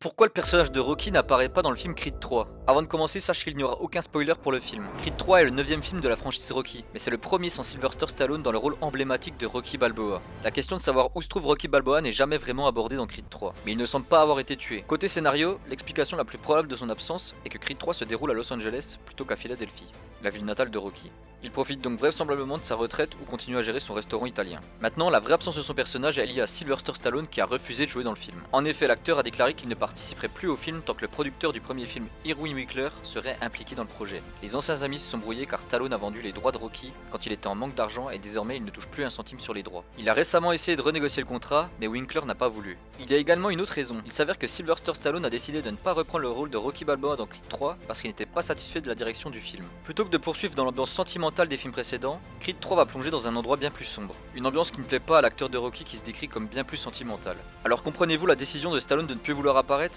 Pourquoi le personnage de Rocky n'apparaît pas dans le film Creed 3? Avant de commencer, sache qu'il n'y aura aucun spoiler pour le film. Creed 3 est le 9ème film de la franchise Rocky, mais c'est le premier sans Sylvester Stallone dans le rôle emblématique de Rocky Balboa. La question de savoir où se trouve Rocky Balboa n'est jamais vraiment abordée dans Creed 3, mais il ne semble pas avoir été tué. Côté scénario, l'explication la plus probable de son absence est que Creed 3 se déroule à Los Angeles plutôt qu'à Philadelphie, la ville natale de Rocky. Il profite donc vraisemblablement de sa retraite ou continue à gérer son restaurant italien. Maintenant, la vraie absence de son personnage est liée à Sylvester Stallone qui a refusé de jouer dans le film. En effet, l'acteur a déclaré qu'il ne participerait plus au film tant que le producteur du premier film, Irwin Winkler, serait impliqué dans le projet. Les anciens amis se sont brouillés car Stallone a vendu les droits de Rocky quand il était en manque d'argent et désormais il ne touche plus un centime sur les droits. Il a récemment essayé de renégocier le contrat, mais Winkler n'a pas voulu. Il y a également une autre raison. Il s'avère que Sylvester Stallone a décidé de ne pas reprendre le rôle de Rocky Balboa dans Creed 3 parce qu'il n'était pas satisfait de la direction du film. Plutôt que de poursuivre dans l'ambiance sentimentale des films précédents, Creed 3 va plonger dans un endroit bien plus sombre. Une ambiance qui ne plaît pas à l'acteur de Rocky qui se décrit comme bien plus sentimental. Alors comprenez-vous la décision de Stallone de ne plus vouloir apparaître?